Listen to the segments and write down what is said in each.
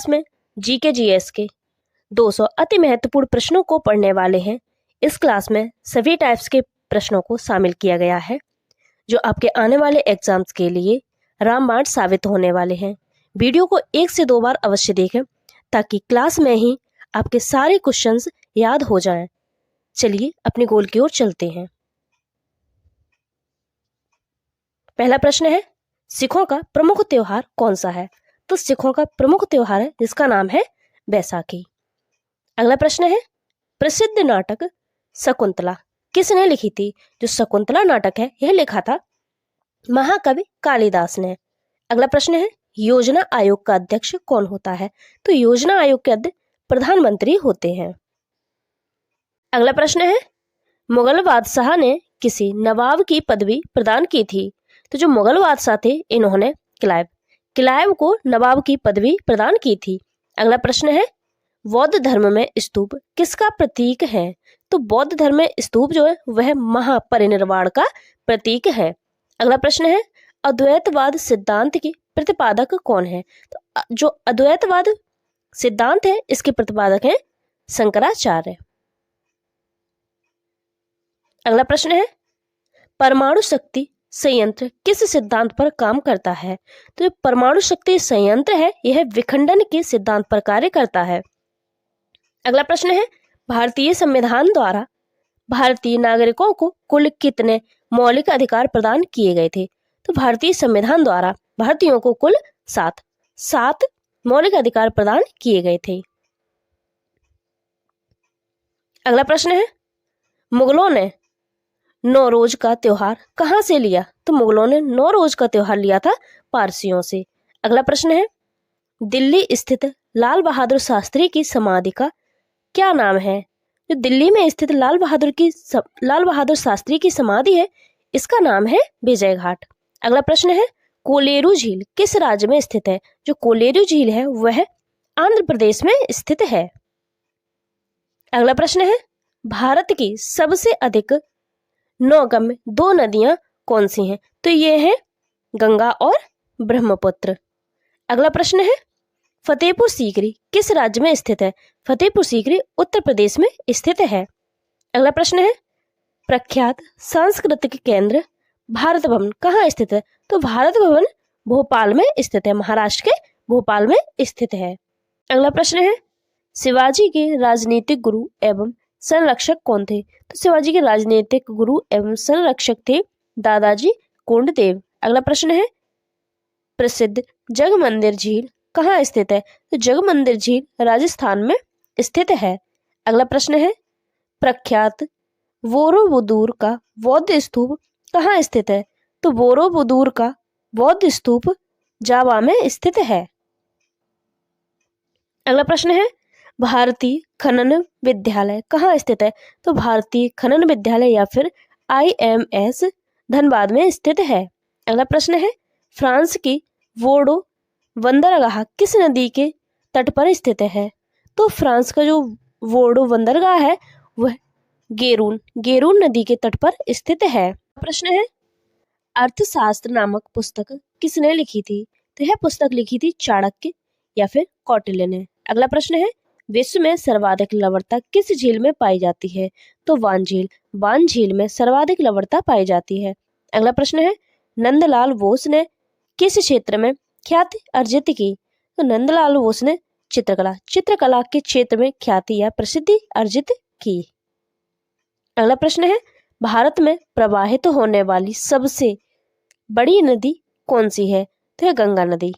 Class में GK GS के 200 अति महत्वपूर्ण प्रश्नों को पढ़ने वाले हैं। इस क्लास में सभी टाइप्स के प्रश्नों को शामिल किया गया है जो आपके आने वाले एग्जाम्स के लिए रामबाण साबित होने वाले हैं। वीडियो को 1 से 2 बार अवश्य देखें ताकि क्लास में ही आपके सारे क्वेश्चंस याद हो जाएं। चलिए अपने गोल की ओर चलते हैं। पहला प्रश्न है, सिखों का प्रमुख त्योहार कौन सा है? तो सिखों का प्रमुख त्योहार है जिसका नाम है बैसाखी। अगला प्रश्न है, प्रसिद्ध नाटक शकुंतला किसने लिखी थी? जो शकुंतला नाटक है यह लिखा था महाकवि कालिदास ने। अगला प्रश्न है, योजना आयोग का अध्यक्ष कौन होता है? तो योजना आयोग के अध्यक्ष प्रधानमंत्री होते हैं। अगला प्रश्न है, मुगल बादशाह ने किसी नवाब की पदवी प्रदान की थी? तो जो मुगल बादशाह थे इन्होंने किलाइव को नवाब की पदवी प्रदान की थी। अगला प्रश्न है, बौद्ध धर्म में स्तूप किसका प्रतीक है? तो बौद्ध धर्म में स्तूप जो है वह महापरिनिर्वाण का प्रतीक है। अगला प्रश्न है, अद्वैतवाद सिद्धांत के प्रतिपादक कौन है? तो जो अद्वैतवाद सिद्धांत है इसके प्रतिपादक हैं शंकराचार्य। अगला प्रश्न है, परमाणु शक्ति संयंत्र किस सिद्धांत पर काम करता है? तो जो परमाणु शक्ति संयंत्र है यह विखंडन के सिद्धांत पर कार्य करता है। अगला प्रश्न है, भारतीय संविधान द्वारा भारतीय नागरिकों को कुल कितने मौलिक अधिकार प्रदान किए गए थे? तो भारतीय संविधान द्वारा भारतीयों को कुल 7 मौलिक अधिकार प्रदान किए गए थे। अगला प्रश्न है, मुगलों ने नौरोज का त्योहार कहां से लिया? तो मुगलों ने नौरोज का त्योहार लिया था पारसियों से। अगला प्रश्न है, दिल्ली स्थित लाल बहादुर शास्त्री की समाधि का क्या नाम है? जो दिल्ली में स्थित लाल बहादुर शास्त्री की समाधि है इसका नाम है विजय घाट। अगला प्रश्न है, कोलेरू झील किस राज्य में स्थित है? जो कोलेरू झील है वह आंध्र प्रदेश में स्थित है। अगला प्रश्न है, भारत की सबसे अधिक नौगम्य 2 नदियां कौन सी हैं? तो ये हैं गंगा और ब्रह्मपुत्र। अगला प्रश्न है, फतेहपुर सीकरी किस राज्य में स्थित है? फतेहपुर सीकरी उत्तर प्रदेश में स्थित है। अगला प्रश्न है, प्रख्यात सांस्कृतिक केंद्र भारत भवन कहाँ स्थित है? तो भारत भवन भोपाल में स्थित है, महाराष्ट्र के भोपाल में स्थित है। अगला प्रश्न है, शिवाजी के राजनीतिक गुरु एवं संरक्षक कौन थे? तो शिवाजी के राजनीतिक गुरु एवं संरक्षक थे दादाजी कोंडदेव। अगला प्रश्न है, प्रसिद्ध जगमंदिर झील कहाँ स्थित है? तो जगमंदिर झील राजस्थान में स्थित है। अगला प्रश्न है, प्रख्यात बोरोबुदूर का बौद्ध स्तूप कहाँ स्थित है? तो बोरोबुदूर का बौद्ध स्तूप जावा में स्थित है। अगला प्रश्न है, भारतीय खनन विद्यालय कहाँ स्थित है? तो भारतीय खनन विद्यालय या फिर IMS धनबाद में स्थित है। अगला प्रश्न है, फ्रांस की वोर्डो बंदरगाह किस नदी के तट पर स्थित है? तो फ्रांस का जो वोर्डो बंदरगाह है वह गेरून नदी के तट पर स्थित है। प्रश्न है, अर्थशास्त्र नामक पुस्तक किसने लिखी थी? तो यह पुस्तक लिखी थी चाणक्य या फिर कौटिल्य ने। अगला प्रश्न है, विश्व में सर्वाधिक लवणता किस झील में पाई जाती है? तो वान झील में सर्वाधिक लवणता पाई जाती है। अगला प्रश्न है, नंदलाल बोस ने किस क्षेत्र में ख्याति अर्जित की? तो नंदलाल बोस ने चित्रकला के क्षेत्र में ख्याति या प्रसिद्धि अर्जित की। अगला प्रश्न है, भारत में प्रवाहित होने वाली सबसे बड़ी नदी कौन सी है? तो है गंगा नदी।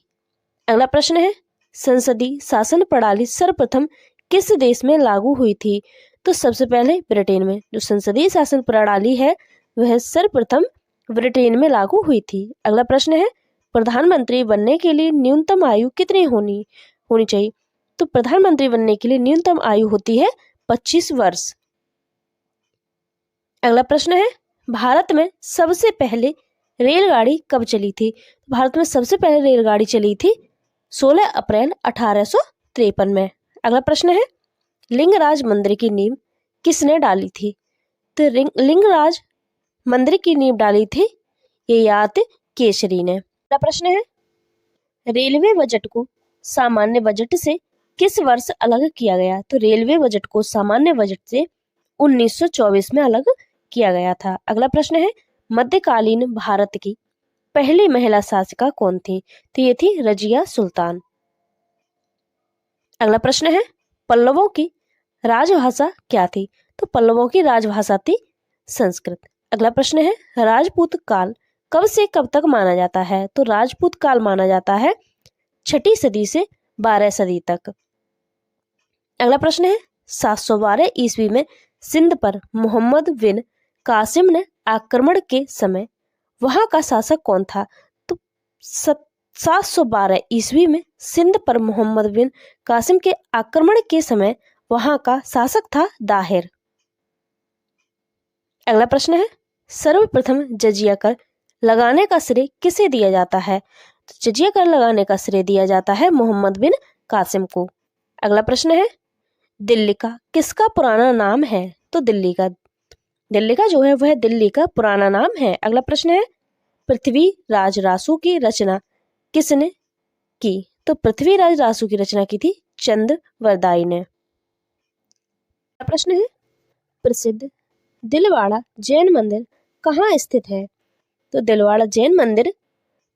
अगला प्रश्न है, संसदीय शासन प्रणाली सर्वप्रथम किस देश में लागू हुई थी? तो सबसे पहले ब्रिटेन में। जो संसदीय शासन प्रणाली है वह सर्वप्रथम ब्रिटेन में लागू हुई थी। अगला प्रश्न है, प्रधानमंत्री बनने के लिए न्यूनतम आयु कितनी होनी चाहिए? तो प्रधानमंत्री बनने के लिए न्यूनतम आयु होती है 25 वर्ष। अगला प्रश्न है, भारत में सबसे पहले रेलगाड़ी कब चली थी? भारत में सबसे पहले रेलगाड़ी चली थी 16 अप्रैल 1853 में। अगला प्रश्न है, लिंगराज मंदिर की नींव किसने डाली थी? तो लिंगराज मंदिर की नींव डाली थी ययाति केसरी ने। अगला प्रश्न है, रेलवे बजट को सामान्य बजट से किस वर्ष अलग किया गया? तो रेलवे बजट को सामान्य बजट से 1924 में अलग किया गया था। अगला प्रश्न है, मध्यकालीन भारत की पहली महिला शासिका कौन थी? तो ये थी रजिया सुल्तान। अगला प्रश्न है, पल्लवों की राजभाषा क्या थी? तो पल्लवों की राजभाषा थी संस्कृत। अगला प्रश्न है, राजपूत काल कब से कब तक माना जाता है? तो राजपूत काल माना जाता है 6ठी सदी से 12 सदी तक। अगला प्रश्न है, 712 ईस्वी में सिंध पर मोहम्मद बिन कासिम ने आक्रमण के समय वहां का शासक कौन था? तो 712 ईस्वी में सिंध पर मोहम्मद बिन कासिम के आक्रमण के समय वहां का शासक था दाहिर। अगला प्रश्न है, सर्वप्रथम जजिया कर लगाने का श्रेय किसे दिया जाता है? तो जजिया कर लगाने का श्रेय दिया जाता है मोहम्मद बिन कासिम को। अगला प्रश्न है, दिल्ली का किसका पुराना नाम है? तो दिल्ली का जो है वह दिल्ली का पुराना नाम है। अगला प्रश्न है, पृथ्वीराज रासू की रचना किसने की? तो पृथ्वीराज रासू की रचना की थी चंद्रवरदाई ने। अगला प्रश्न है, प्रसिद्ध दिलवाड़ा जैन मंदिर कहाँ स्थित है? तो दिलवाड़ा जैन मंदिर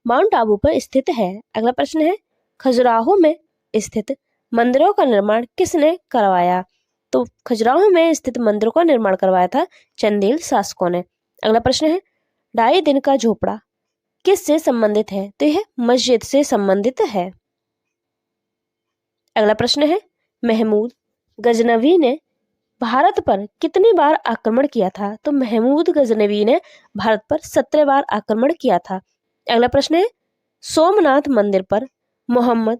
माउंट आबू पर स्थित है। अगला प्रश्न है, खजुराहो में स्थित मंदिरों का निर्माण किसने करवाया? तो खजुराहो में स्थित मंदिरों का निर्माण करवाया था चंदेल शासकों ने। अगला प्रश्न है, ढाई दिन का झोपड़ा किससे संबंधित है? तो यह मस्जिद से संबंधित है। अगला प्रश्न है, महमूद गजनवी ने भारत पर कितनी बार आक्रमण किया था? तो महमूद गजनवी ने भारत पर 17 बार आक्रमण किया था। अगला प्रश्न है, सोमनाथ मंदिर पर मोहम्मद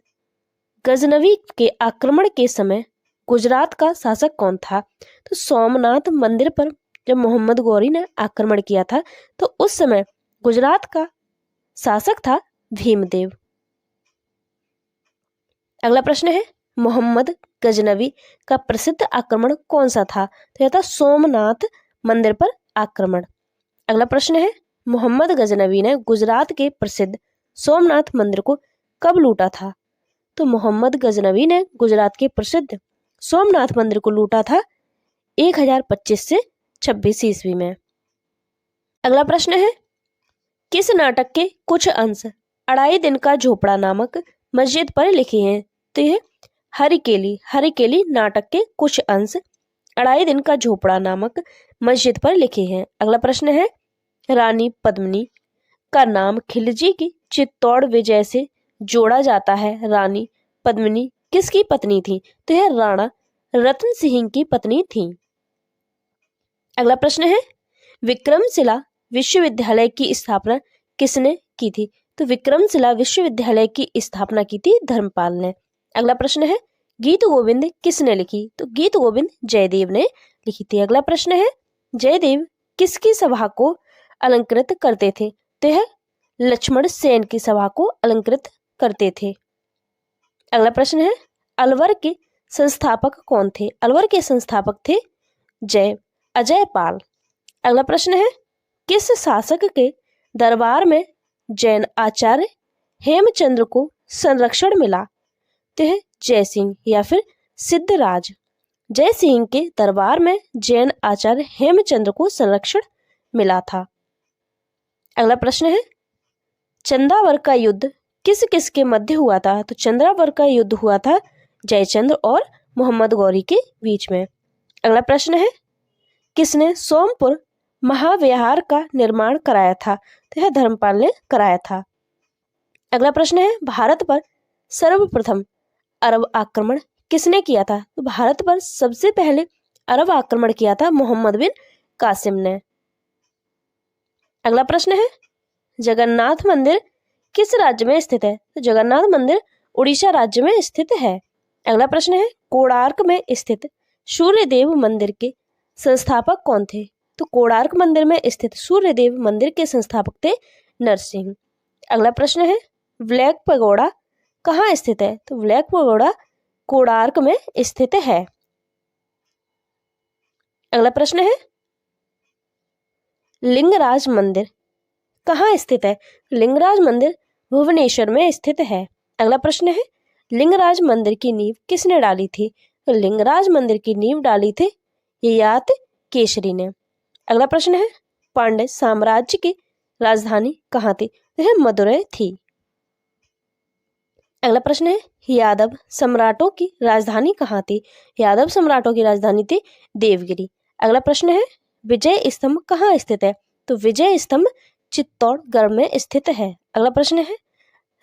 गजनवी के आक्रमण के समय गुजरात का शासक कौन था? तो सोमनाथ मंदिर पर जब मोहम्मद गौरी ने आक्रमण किया था तो उस समय गुजरात का शासक था भीमदेव। अगला प्रश्न है, मोहम्मद गजनवी का प्रसिद्ध आक्रमण कौन सा था? तो यह था सोमनाथ मंदिर पर आक्रमण। अगला प्रश्न है, मोहम्मद गजनवी ने गुजरात के प्रसिद्ध सोमनाथ मंदिर को कब लूटा था? तो मोहम्मद गजनवी ने गुजरात के प्रसिद्ध सोमनाथ मंदिर को लूटा था 1025 से 26 ईस्वी में। अगला प्रश्न है, किस नाटक के कुछ अंश अढ़ाई दिन का झोपड़ा नामक मस्जिद पर लिखे हैं? तो यह हरिकेली नाटक के कुछ अंश अढ़ाई दिन का झोपड़ा नामक मस्जिद पर लिखे हैं। अगला प्रश्न है, रानी पद्मिनी का नाम खिलजी की चित्तौड़ विजय से जोड़ा जाता है। रानी पद्मिनी किसकी पत्नी थी? तो यह राणा रतन सिंह की पत्नी थी। अगला प्रश्न है, विक्रमशिला विश्वविद्यालय की स्थापना किसने की थी? तो विक्रमशिला विश्वविद्यालय की स्थापना की थी धर्मपाल ने। अगला प्रश्न है, गीत गोविंद किसने लिखी? तो गीत गोविंद जयदेव ने लिखी थी। अगला प्रश्न है, जयदेव किसकी सभा को अलंकृत करते थे? तो यह लक्ष्मण सेन की सभा को अलंकृत करते थे। अगला प्रश्न है, अलवर के संस्थापक कौन थे? अलवर के संस्थापक थे अजय पाल। अगला प्रश्न है, किस शासक के दरबार में जैन आचार्य हेमचंद्र को संरक्षण मिला? तो है जय सिंह या फिर सिद्धराज। जय सिंह के दरबार में जैन आचार्य हेमचंद्र को संरक्षण मिला था। अगला प्रश्न है, चंदावर का युद्ध किस किस के मध्य हुआ था? तो चंद्रावर का युद्ध हुआ था जयचंद्र और मोहम्मद गौरी के बीच में। अगला प्रश्न है, किसने सोमपुर महाविहार का निर्माण कराया था? तो यह धर्मपाल ने कराया था। अगला प्रश्न है, भारत पर सर्वप्रथम अरब आक्रमण किसने किया था? तो भारत पर सबसे पहले अरब आक्रमण किया था मोहम्मद बिन कासिम ने। अगला प्रश्न है, जगन्नाथ मंदिर किस राज्य में स्थित है? तो जगन्नाथ मंदिर उड़ीसा राज्य में स्थित है। अगला प्रश्न है, कोणार्क में स्थित सूर्यदेव मंदिर के संस्थापक कौन थे? तो कोणार्क मंदिर में स्थित सूर्यदेव मंदिर के संस्थापक थे नरसिंह। अगला प्रश्न है, ब्लैक पगोड़ा कहाँ स्थित है? तो ब्लैक पगोड़ा कोणार्क में स्थित है। अगला प्रश्न है, लिंगराज मंदिर कहाँ स्थित है? लिंगराज मंदिर भुवनेश्वर में स्थित है। अगला प्रश्न है, लिंगराज मंदिर की नींव किसने डाली थी? तो लिंगराज मंदिर की नींव डाली थी ययाति केसरी ने। अगला प्रश्न है, पांड्य साम्राज्य की राजधानी कहाँ थी? तो यह मदुरै थी। अगला प्रश्न है, यादव सम्राटों की राजधानी कहाँ थी? यादव सम्राटों की राजधानी थी देवगिरी। अगला प्रश्न है, विजय स्तंभ कहाँ स्थित है? तो विजय स्तंभ चित्तौड़गढ़ में स्थित है। अगला प्रश्न है,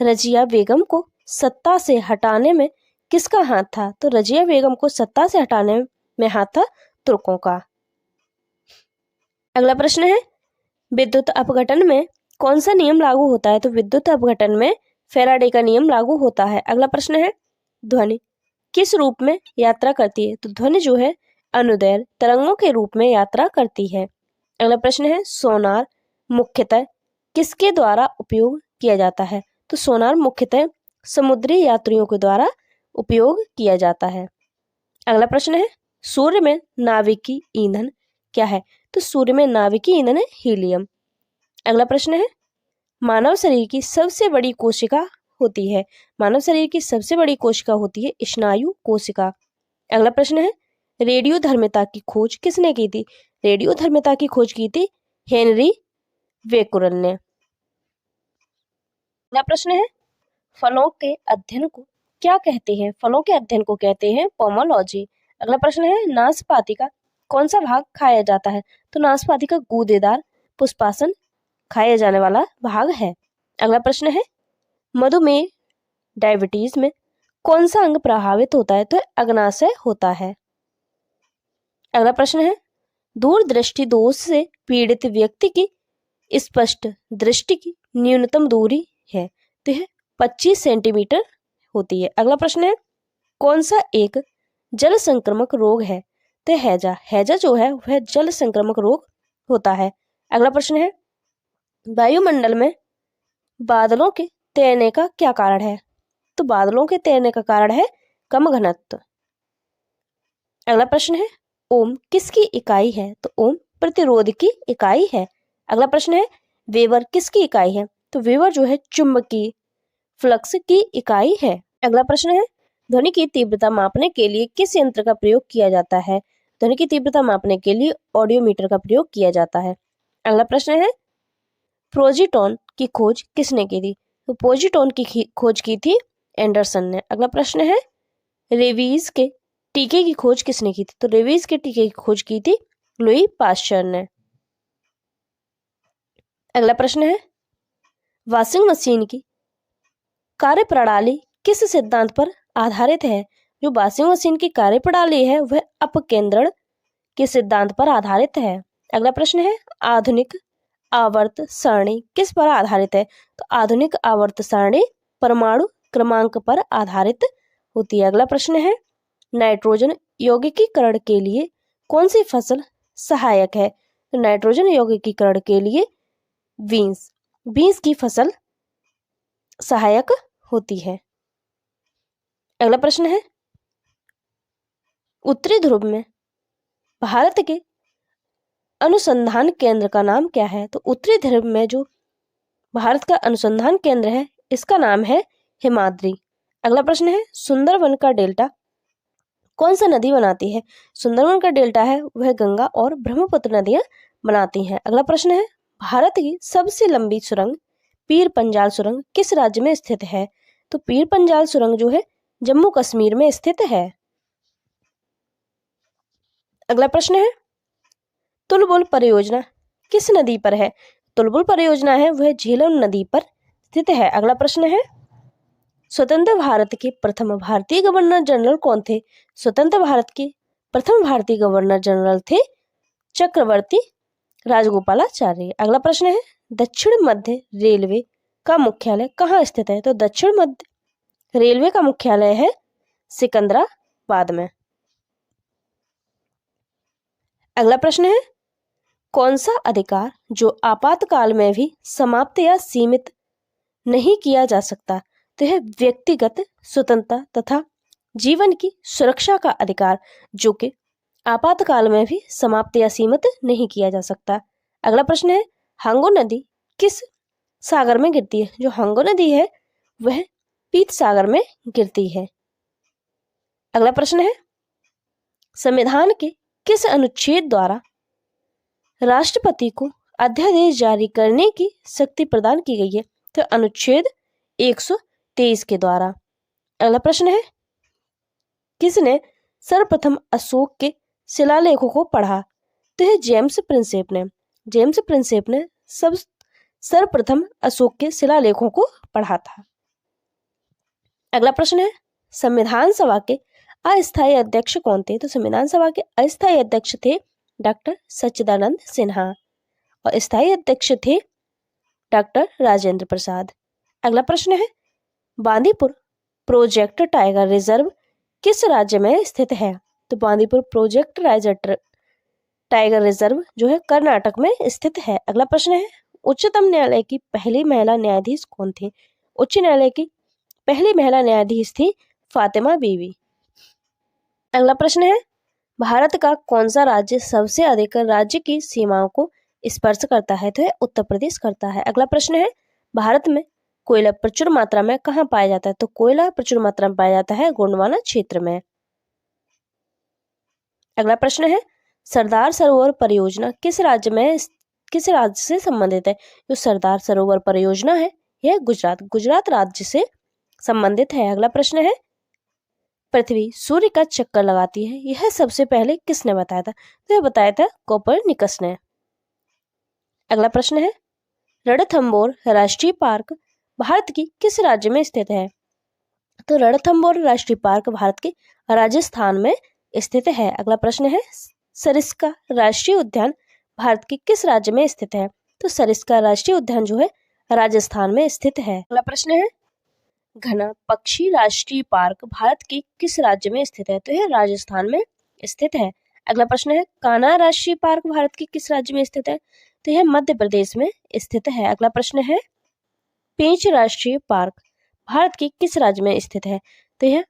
रजिया बेगम को सत्ता से हटाने में किसका हाथ था? तो रजिया बेगम को सत्ता से हटाने में हाथ था तुर्कों का। अगला प्रश्न है, विद्युत अपघटन में कौन सा नियम लागू होता है? तो विद्युत अपघटन में फैराडे का नियम लागू होता है। अगला प्रश्न है, ध्वनि किस रूप में यात्रा करती है? तो ध्वनि जो है अनुदैर्घ्य तरंगों के रूप में यात्रा करती है। अगला प्रश्न है, सोनार मुख्यतः किसके द्वारा उपयोग किया जाता है? तो सोनार मुख्यतः समुद्री यात्रियों के द्वारा उपयोग किया जाता है। अगला प्रश्न है, सूर्य में नाभिकीय ईंधन क्या है? तो सूर्य में नाभिकीय ईंधन है हीलियम। अगला प्रश्न है, मानव शरीर की सबसे बड़ी कोशिका होती है? मानव शरीर की सबसे बड़ी कोशिका होती है स्नायु कोशिका। अगला प्रश्न है, रेडियो धर्मिता की खोज किसने की थी? रेडियो धर्मिता की खोज की थी हेनरी बेकुरल ने। अगला प्रश्न है, फलों के अध्ययन को क्या कहते हैं? फलों के अध्ययन को कहते हैं पोमोलॉजी। अगला प्रश्न है, नाशपाती का कौन सा भाग खाया जाता है? तो नाशपाती का गूदेदार पुष्पासन खाया जाने वाला भाग है। अगला प्रश्न है, मधुमेह डायबिटीज में कौन सा अंग प्रभावित होता है? तो अग्नाशय होता है। अगला प्रश्न है, दूरदृष्टि दोष से पीड़ित व्यक्ति की स्पष्ट दृष्टि की न्यूनतम दूरी है? तो यह 25 सेंटीमीटर होती है। अगला प्रश्न है, कौन सा एक जल संक्रामक रोग है? तो हैजा। हैजा जो है वह जल संक्रामक रोग होता है। अगला प्रश्न है, वायुमंडल में बादलों के तैरने का क्या कारण है? तो बादलों के तैरने का कारण है कम घनत्व। अगला प्रश्न है, ओम किसकी इकाई है? तो ओम प्रतिरोध की इकाई है। अगला प्रश्न है, वेबर किसकी इकाई है? तो वेबर जो है चुंबकीय फ्लक्स की इकाई है। अगला प्रश्न है, ध्वनि की तीव्रता मापने के लिए किस यंत्र का प्रयोग किया जाता है? ध्वनि की तीव्रता मापने के लिए ऑडियोमीटर का प्रयोग किया जाता है। अगला प्रश्न है, प्रोजीटॉन की खोज किसने की थी? तो प्रोजीटॉन की खोज की थी एंडरसन ने। अगला प्रश्न है, रेबीज के टीके की खोज किसने की थी? तो रेबीज के टीके की खोज की थी लुई पाश्चर ने। अगला प्रश्न है, वॉशिंग मशीन की कार्यप्रणाली किस सिद्धांत पर आधारित है? जो वॉशिंग मशीन की कार्यप्रणाली है वह अपकेंद्रण के सिद्धांत पर आधारित है। अगला प्रश्न है, आधुनिक आवर्त सारणी किस पर आधारित है? तो आधुनिक आवर्त सारणी परमाणु क्रमांक पर आधारित होती है। अगला प्रश्न है, नाइट्रोजन यौगिकीकरण के लिए कौन सी फसल सहायक है? तो नाइट्रोजन यौगिकीकरण के लिए बीन्स की फसल सहायक होती है। अगला प्रश्न है, उत्तरी ध्रुव में भारत के अनुसंधान केंद्र का नाम क्या है? तो उत्तरी ध्रुव में जो भारत का अनुसंधान केंद्र है इसका नाम है हिमाद्री। अगला प्रश्न है, सुंदरवन का डेल्टा कौन सा नदी बनाती है? सुंदरवन का डेल्टा है वह गंगा और ब्रह्मपुत्र नदियां बनाती हैं। अगला प्रश्न है, भारत की सबसे लंबी सुरंग पीर पंजाल सुरंग किस राज्य में स्थित है? तो पीर पंजाल सुरंग जो है जम्मू कश्मीर में स्थित है। अगला प्रश्न है, तुलबुल परियोजना किस नदी पर है? तुलबुल परियोजना है वह झेलम नदी पर स्थित है। अगला प्रश्न है, स्वतंत्र भारत के प्रथम भारतीय गवर्नर जनरल कौन थे? स्वतंत्र भारत के प्रथम भारतीय गवर्नर जनरल थे चक्रवर्ती राजगोपालाचार्य। अगला प्रश्न है, दक्षिण मध्य रेलवे का मुख्यालय कहाँ स्थित है? तो दक्षिण मध्य रेलवे का मुख्यालय है सिकंदराबाद में। अगला प्रश्न है, कौन सा अधिकार जो आपातकाल में भी समाप्त या सीमित नहीं किया जा सकता? तो यह व्यक्तिगत स्वतंत्रता तथा जीवन की सुरक्षा का अधिकार जो कि आपातकाल में भी समाप्त या सीमित नहीं किया जा सकता। अगला प्रश्न है, हांगो नदी किस सागर में गिरती है? जो हांगो नदी है वह पीत सागर में गिरती है। अगला प्रश्न है, संविधान के किस अनुच्छेद द्वारा राष्ट्रपति को अध्यादेश जारी करने की शक्ति प्रदान की गई है? तो अनुच्छेद 123 के द्वारा। अगला प्रश्न है, किसने सर्वप्रथम अशोक के शिलालेखों को पढ़ा? तो है जेम्स प्रिंसेप ने। जेम्स प्रिंसेप ने सर्वप्रथम अशोक के शिलालेखों को पढ़ा था। अगला प्रश्न है, संविधान सभा के अस्थायी अध्यक्ष कौन थे? तो संविधान सभा के अस्थायी अध्यक्ष थे डॉक्टर सच्चिदानंद सिन्हा और स्थायी अध्यक्ष थे डॉक्टर राजेंद्र प्रसाद। अगला प्रश्न है, बांदीपुर प्रोजेक्ट टाइगर रिजर्व किस राज्य में स्थित है? तो बांदीपुर प्रोजेक्ट टाइगर रिजर्व जो है कर्नाटक में स्थित है। अगला प्रश्न है, उच्चतम न्यायालय की पहली महिला न्यायाधीश कौन थी? उच्च न्यायालय की पहली महिला न्यायाधीश थी फातिमा बीवी। अगला प्रश्न है, भारत का कौन सा राज्य सबसे अधिक राज्य की सीमाओं को स्पर्श करता है? तो है उत्तर प्रदेश करता है। अगला प्रश्न है, भारत में कोयला प्रचुर मात्रा में कहाँ पाया जाता है? तो कोयला प्रचुर मात्रा में पाया जाता है गोंडवाना क्षेत्र में। अगला प्रश्न है, सरदार सरोवर परियोजना किस राज्य से संबंधित है? जो सरदार सरोवर परियोजना है यह गुजरात राज्य से संबंधित है। अगला प्रश्न है, पृथ्वी सूर्य का चक्कर लगाती है यह सबसे पहले किसने बताया था? तो यह बताया था कोपरनिकस ने। अगला प्रश्न है, रणथंभौर राष्ट्रीय पार्क भारत की किस राज्य में स्थित है? तो रणथंभौर राष्ट्रीय पार्क भारत के राजस्थान में स्थित है। अगला प्रश्न है, सरिस्का राष्ट्रीय उद्यान भारत के किस राज्य में स्थित है? तो सरिस्का राष्ट्रीय उद्यान जो है राजस्थान में स्थित है। अगला प्रश्न है, घना पक्षी राष्ट्रीय पार्क भारत के किस राज्य में स्थित है? तो यह राजस्थान में स्थित है। अगला प्रश्न है, कान्हा राष्ट्रीय पार्क भारत के किस राज्य में स्थित है? तो यह मध्य प्रदेश में स्थित है। अगला प्रश्न है, पेंच राष्ट्रीय पार्क भारत के किस राज्य में स्थित है? तो यह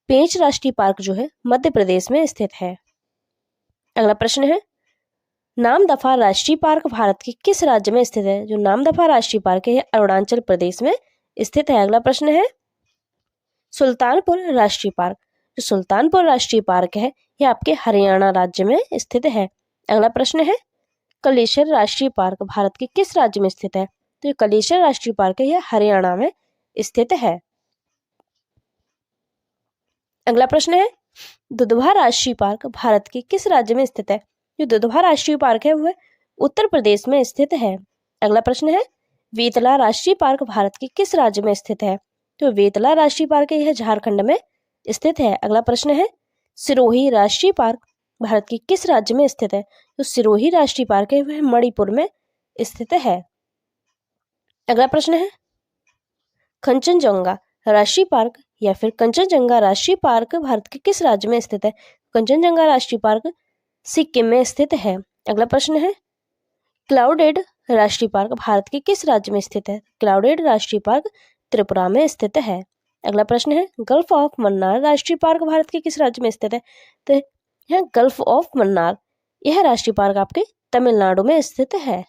पेंच राष्ट्रीय पार्क जो है मध्य प्रदेश में स्थित है। अगला प्रश्न है, नामदफा राष्ट्रीय पार्क भारत के किस राज्य में स्थित है? जो नामदफा राष्ट्रीय पार्क है अरुणाचल प्रदेश में स्थित है। अगला प्रश्न है, सुल्तानपुर राष्ट्रीय पार्क जो सुल्तानपुर राष्ट्रीय पार्क है यह आपके हरियाणा राज्य में स्थित है। अगला प्रश्न है, कलेश्वर राष्ट्रीय पार्क भारत के किस राज्य में स्थित है? तो ये कलेश्वर राष्ट्रीय पार्क है यह हरियाणा में स्थित है। अगला प्रश्न है, दुधवा राष्ट्रीय पार्क भारत के किस राज्य में स्थित है? जो दुधवा राष्ट्रीय पार्क है वह उत्तर प्रदेश में स्थित है। अगला प्रश्न है, वेतला राष्ट्रीय पार्क भारत के किस राज्य में स्थित है? तो वेतला राष्ट्रीय पार्क है यह झारखंड में स्थित है। अगला प्रश्न है, सिरोही राष्ट्रीय पार्क भारत के किस राज्य में स्थित है? तो सिरोही राष्ट्रीय पार्क है वह मणिपुर में स्थित है। अगला प्रश्न है, कंचनजंगा राष्ट्रीय पार्क या फिर कंचनजंगा राष्ट्रीय पार्क भारत के किस राज्य में स्थित है? कंचनजंगा राष्ट्रीय पार्क सिक्किम में स्थित है। अगला प्रश्न है, क्लाउडेड राष्ट्रीय पार्क भारत के किस राज्य में स्थित है? क्लाउडेड राष्ट्रीय पार्क त्रिपुरा में स्थित है। अगला प्रश्न है, गल्फ ऑफ मन्नार राष्ट्रीय पार्क भारत के किस राज्य में स्थित है? तो यह गल्फ ऑफ मन्नार यह राष्ट्रीय पार्क आपके तमिलनाडु में स्थित है।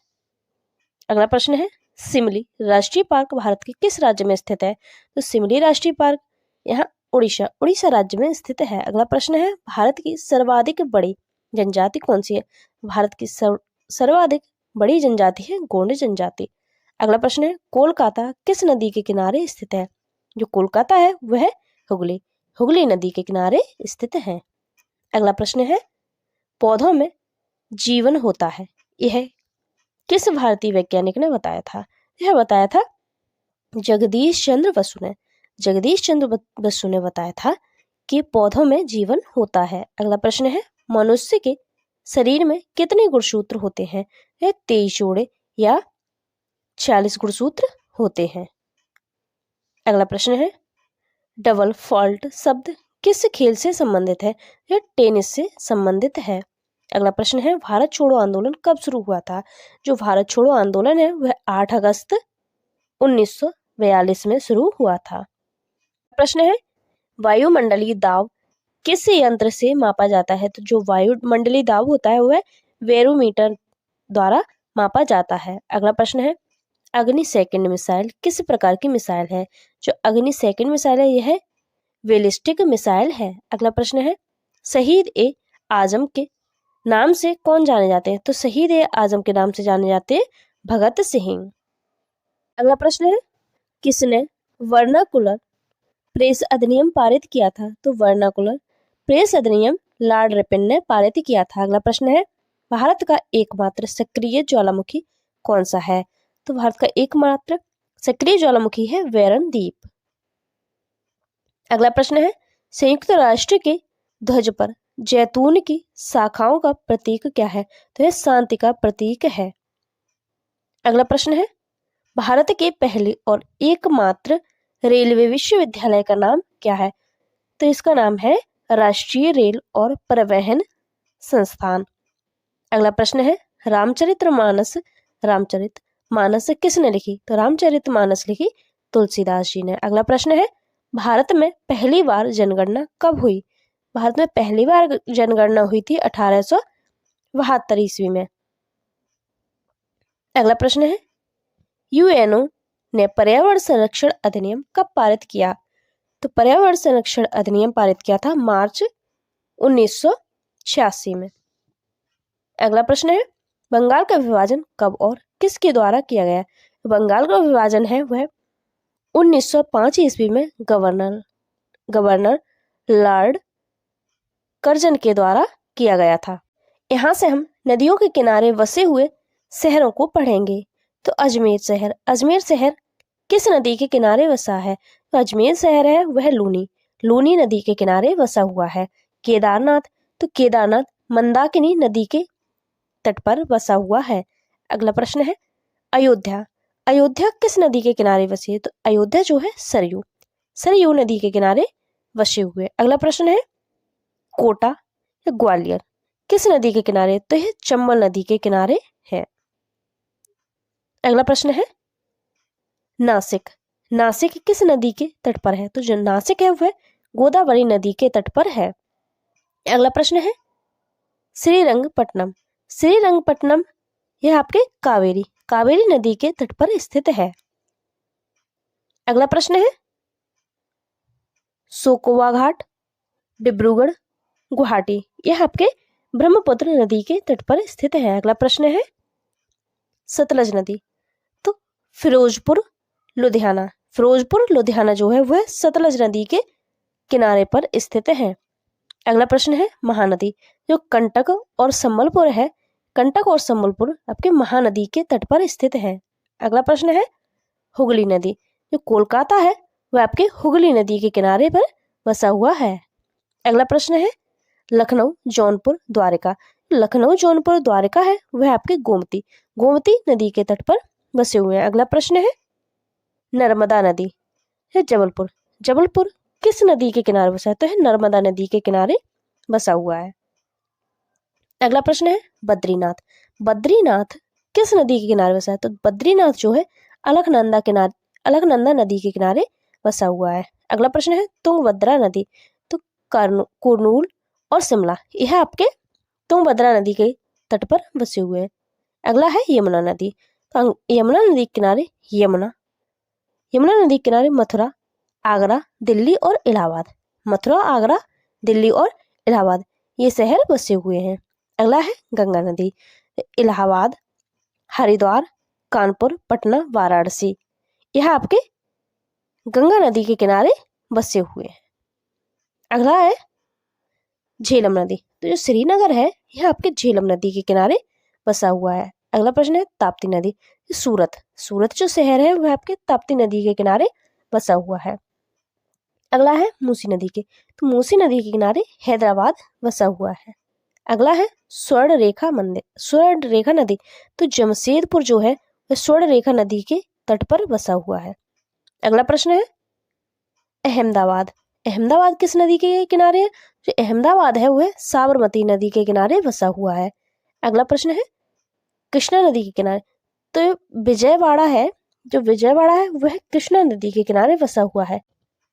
अगला प्रश्न है, सिमली राष्ट्रीय पार्क भारत के किस राज्य में स्थित है? तो सिमली राष्ट्रीय पार्क यहाँ उड़ीसा राज्य में स्थित है। अगला प्रश्न है, भारत की सर्वाधिक बड़ी जनजाति कौन सी है? भारत की सर्वाधिक बड़ी जनजाति है गोंड जनजाति। अगला प्रश्न है, कोलकाता किस नदी के किनारे स्थित है? जो कोलकाता है वह हुगली नदी के किनारे स्थित है। अगला प्रश्न है, पौधों में जीवन होता है यह किस भारतीय वैज्ञानिक ने बताया था? यह बताया था जगदीश चंद्र बसु ने। जगदीश चंद्र बसु ने बताया था कि पौधों में जीवन होता है। अगला प्रश्न है, मनुष्य के शरीर में कितने गुणसूत्र होते हैं? यह 23 जोड़े या 40 गुणसूत्र होते हैं। अगला प्रश्न है, डबल फॉल्ट शब्द किस खेल से संबंधित है? यह टेनिस से संबंधित है। अगला प्रश्न है, भारत छोड़ो आंदोलन कब शुरू हुआ था? जो भारत छोड़ो आंदोलन है वह 8 अगस्त 1942 में शुरू हुआ था। प्रश्न है, वायुमंडलीय दाब किस यंत्र से मापा जाता है? तो जो वायुमंडलीय दाब होता है वह बैरोमीटर द्वारा मापा जाता है। अगला प्रश्न है, अग्नि सेकंड मिसाइल किस प्रकार की मिसाइल है? जो अग्नि सेकंड मिसाइल है यह बैलिस्टिक मिसाइल है। अगला प्रश्न है, शहीद ए आजम के नाम से कौन जाने जाते हैं? तो शहीद ए आजम के नाम से जाने जाते हैं भगत सिंह। अगला प्रश्न है, किसने वर्नाकुलर प्रेस अधिनियम पारित किया था? तो वर्नाकुलर प्रेस अधिनियम लॉर्ड रिपन ने पारित किया था। अगला प्रश्न है, भारत का एकमात्र सक्रिय ज्वालामुखी कौन सा है? तो भारत का एकमात्र सक्रिय ज्वालामुखी है वेरन द्वीप। अगला प्रश्न है, संयुक्त राष्ट्र के ध्वज पर जैतून की शाखाओं का प्रतीक क्या है? तो यह शांति का प्रतीक है। अगला प्रश्न है, भारत के पहले और एकमात्र रेलवे विश्वविद्यालय का नाम क्या है? तो इसका नाम है राष्ट्रीय रेल और परिवहन संस्थान। अगला प्रश्न है, रामचरितमानस किसने लिखी? तो रामचरितमानस लिखी तुलसीदास जी ने। अगला प्रश्न है, भारत में पहली बार जनगणना कब हुई? भारत में पहली बार जनगणना हुई थी 1872 ईस्वी में। अगला प्रश्न है, यूएनओ ने पर्यावरण संरक्षण अधिनियम कब पारित किया? तो पर्यावरण संरक्षण अधिनियम पारित किया था मार्च 1986 में। अगला प्रश्न है, बंगाल का विभाजन कब और किसके द्वारा किया गया? बंगाल का विभाजन है वह 1905 ईस्वी में गवर्नर लॉर्ड कर्जन के द्वारा किया गया था। यहाँ से हम नदियों के किनारे बसे हुए शहरों को पढ़ेंगे। तो अजमेर शहर किस नदी के किनारे बसा है? तो अजमेर शहर है वह लूनी नदी के किनारे बसा हुआ है। केदारनाथ मंदाकिनी नदी के तट पर बसा हुआ है। अगला प्रश्न है, अयोध्या किस नदी के किनारे बसी है? तो अयोध्या जो है सरयू नदी के किनारे बसे हुए। अगला प्रश्न है, कोटा या ग्वालियर किस नदी के किनारे? तो यह चंबल नदी के किनारे है। अगला प्रश्न है, नासिक किस नदी के तट पर है? तो जो नासिक है वह गोदावरी नदी के तट पर है। अगला प्रश्न है, श्रीरंगपट्टनम यह आपके कावेरी नदी के तट पर स्थित है। अगला प्रश्न है, सोकोवा घाट डिब्रूगढ़ गुवाहाटी यह आपके ब्रह्मपुत्र नदी के तट पर स्थित है। अगला प्रश्न है, सतलज नदी तो फिरोजपुर लुधियाना जो है वह सतलज नदी के किनारे पर स्थित है। अगला प्रश्न है, महानदी जो कंटक और संबलपुर आपके महानदी के तट पर स्थित है। अगला प्रश्न है, हुगली नदी जो कोलकाता है वह आपके हुगली नदी के किनारे पर बसा हुआ है। अगला प्रश्न है, लखनऊ जौनपुर द्वारका है वह आपके गोमती नदी के तट पर बसे हुए हैं। अगला प्रश्न है, नर्मदा नदी है जबलपुर किस नदी के किनारे बसा है? तो है नर्मदा नदी के किनारे बसा हुआ है। अगला प्रश्न है, बद्रीनाथ किस नदी के किनारे बसा है? तो बद्रीनाथ जो है अलकनंदा नदी के किनारे बसा हुआ है। अगला प्रश्न है, तुंगभद्रा नदी तो कुरनूल और शिमला यह आपके तुंगभद्रा नदी के तट पर बसे हुए हैं। अगला है, यमुना नदी तो यमुना नदी के किनारे मथुरा आगरा दिल्ली और इलाहाबाद ये शहर बसे हुए हैं। अगला है, गंगा नदी इलाहाबाद हरिद्वार कानपुर पटना वाराणसी यह आपके गंगा नदी के किनारे बसे हुए हैं। अगला है, झेलम नदी तो जो श्रीनगर है यह आपके झेलम नदी के किनारे बसा हुआ है। अगला प्रश्न है, ताप्ती नदी सूरत जो शहर है वह आपके ताप्ती नदी के किनारे बसा हुआ है। अगला है, मूसी नदी के किनारे हैदराबाद बसा हुआ है। अगला है, स्वर्ण रेखा नदी तो जमशेदपुर जो है वह स्वर्ण रेखा नदी के तट पर बसा हुआ है। अगला प्रश्न है, अहमदाबाद किस नदी के किनारे है? जो अहमदाबाद है वह साबरमती नदी के किनारे बसा हुआ है। अगला प्रश्न है, कृष्णा नदी के किनारे तो विजयवाड़ा है वह कृष्णा नदी के किनारे बसा हुआ है।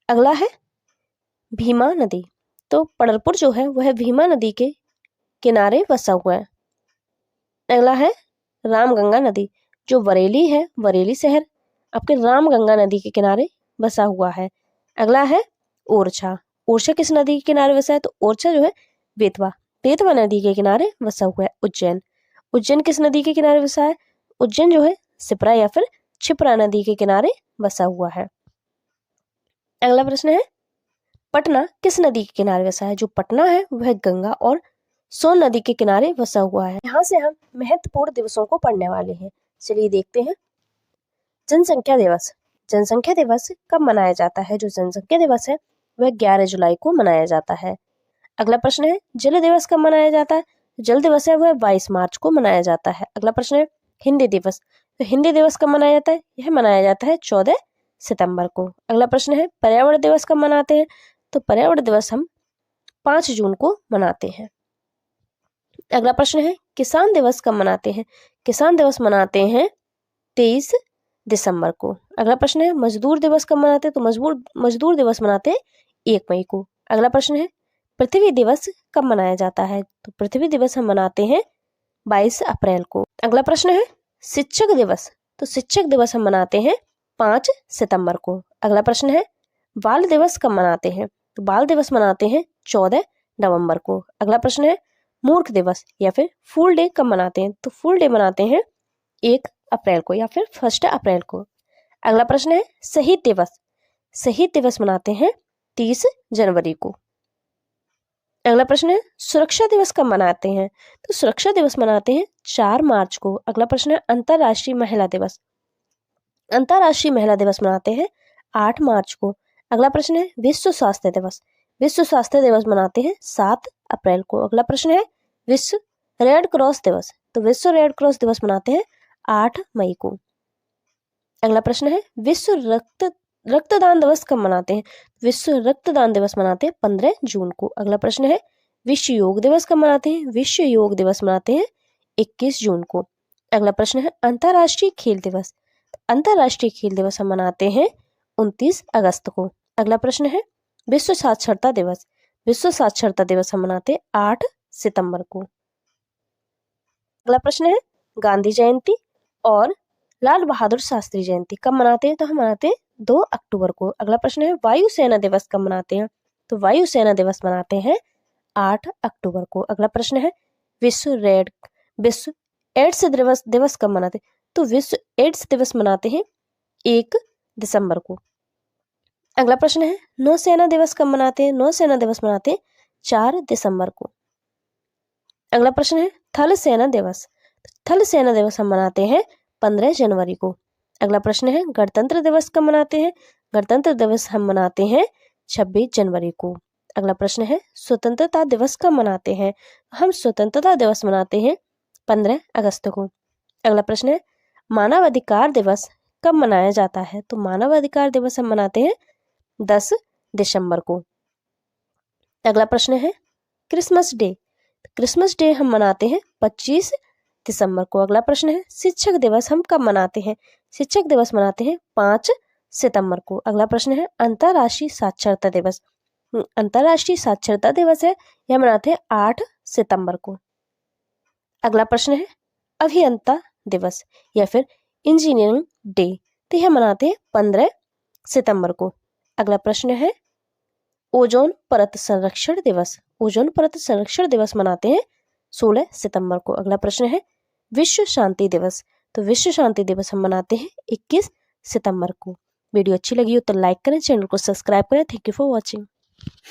अगला है, भीमा नदी तो पड़रपुर जो है वह भीमा नदी के किनारे बसा हुआ है। अगला है, रामगंगा नदी जो बरेली है, बरेली शहर आपके रामगंगा नदी के किनारे बसा हुआ है। अगला है ओरछा। ओरछा किस नदी के किनारे बसा है? तो ओरछा जो है बेतवा, बेतवा नदी के किनारे बसा हुआ है। उज्जैन, उज्जैन किस नदी के किनारे बसा है? उज्जैन जो है सिप्रा या फिर क्षिप्रा नदी के किनारे बसा हुआ है। अगला प्रश्न है पटना किस नदी के किनारे बसा है? जो पटना है वह गंगा और सोन नदी के किनारे बसा हुआ है। यहाँ से हम महत्वपूर्ण दिवसों को पढ़ने वाले हैं। चलिए देखते हैं। जनसंख्या दिवस, जनसंख्या दिवस कब मनाया जाता है? जो जनसंख्या दिवस है वह 11 जुलाई को मनाया जाता है। अगला प्रश्न है जल दिवस कब मनाया जाता है? जल दिवस है वह 22 मार्च को मनाया जाता है। अगला प्रश्न है हिंदी दिवस, तो हिंदी दिवस कब मनाया जाता है? यह मनाया जाता है 14 सितंबर को। अगला प्रश्न है पर्यावरण दिवस कब मनाते हैं? तो पर्यावरण दिवस हम 5 जून को मनाते हैं। अगला प्रश्न है किसान दिवस कब मनाते हैं? किसान दिवस मनाते हैं 23 दिसंबर को। अगला प्रश्न है मजदूर दिवस कब मनाते हैं? तो मजदूर दिवस मनाते हैं 1 मई को। अगला प्रश्न है पृथ्वी दिवस कब मनाया जाता है? तो पृथ्वी दिवस हम मनाते हैं 22 अप्रैल को। अगला प्रश्न है शिक्षक दिवस, तो शिक्षक दिवस हम मनाते हैं 5 सितंबर को। अगला प्रश्न है बाल दिवस कब मनाते हैं? तो बाल दिवस मनाते हैं 14 नवंबर को। अगला प्रश्न है मूर्ख दिवस या फिर फूल डे कब मनाते हैं? तो फूल डे मनाते हैं 1 अप्रैल को या फिर 1 अप्रैल को। अगला प्रश्न है शहीद दिवस, शहीद दिवस मनाते हैं 30 जनवरी को। अगला प्रश्न है सुरक्षा दिवस कब मनाते हैं? तो सुरक्षा दिवस मनाते हैं 4 मार्च को। अगला प्रश्न है अंतर्राष्ट्रीय महिला दिवस, अंतर्राष्ट्रीय महिला दिवस मनाते हैं 8 मार्च को। अगला प्रश्न है विश्व स्वास्थ्य दिवस, विश्व स्वास्थ्य दिवस मनाते हैं 7 अप्रैल को। अगला प्रश्न है विश्व रेड क्रॉस दिवस, तो विश्व रेड क्रॉस दिवस मनाते हैं 8 मई को। अगला प्रश्न है विश्व रक्तदान दिवस कब मनाते हैं? विश्व रक्तदान दिवस मनाते हैं 15 जून को। अगला प्रश्न है विश्व योग दिवस कब मनाते हैं? विश्व योग दिवस मनाते हैं 21 जून को। अगला प्रश्न है अंतर्राष्ट्रीय खेल दिवस, अंतर्राष्ट्रीय खेल दिवस हम मनाते हैं 29 अगस्त को। अगला प्रश्न है विश्व साक्षरता दिवस, विश्व साक्षरता दिवस हम मनाते हैं 8 सितंबर को। अगला प्रश्न है गांधी जयंती और लाल बहादुर शास्त्री जयंती कब मनाते हैं? तो हम मनाते हैं 2 अक्टूबर को। अगला प्रश्न है वायुसेना दिवस कब मनाते हैं? तो वायुसेना दिवस मनाते हैं 8 अक्टूबर को। अगला प्रश्न है विश्व एड्स दिवस कब मनाते हैं? तो विश्व एड्स दिवस मनाते हैं 1 दिसंबर को। अगला प्रश्न है नौसेना दिवस कब मनाते हैं? नौसेना दिवस मनाते हैं 4 दिसंबर को। अगला प्रश्न है थल सेना दिवस, थल सेना दिवस हम मनाते हैं 15 जनवरी को। अगला प्रश्न है गणतंत्र दिवस कब मनाते हैं? गणतंत्र दिवस हम मनाते हैं 26 जनवरी को। अगला प्रश्न है स्वतंत्रता दिवस कब मनाते हैं? हम स्वतंत्रता दिवस मनाते हैं 15 अगस्त को। अगला प्रश्न है मानव अधिकार दिवस कब मनाया जाता है? तो मानव अधिकार दिवस हम मनाते हैं 10 दिसंबर को। अगला प्रश्न है क्रिसमस डे, क्रिसमस डे हम मनाते हैं 25 दिसंबर को। अगला प्रश्न है शिक्षक दिवस हम कब मनाते हैं? शिक्षक दिवस मनाते हैं 5 सितंबर को। अगला प्रश्न है अंतर्राष्ट्रीय साक्षरता दिवस, अंतर्राष्ट्रीय साक्षरता दिवस है यह मनाते हैं 8 सितंबर को। अगला प्रश्न है अभियंता दिवस या फिर इंजीनियरिंग डे, तो यह मनाते हैं 15 सितंबर को। अगला प्रश्न है ओजोन परत संरक्षण दिवस, ओजोन परत संरक्षण दिवस मनाते हैं 16 सितंबर को। अगला प्रश्न है विश्व शांति दिवस, तो विश्व शांति दिवस हम मनाते हैं 21 सितंबर को। वीडियो अच्छी लगी हो तो लाइक करें, चैनल को सब्सक्राइब करें। Thank you for watching.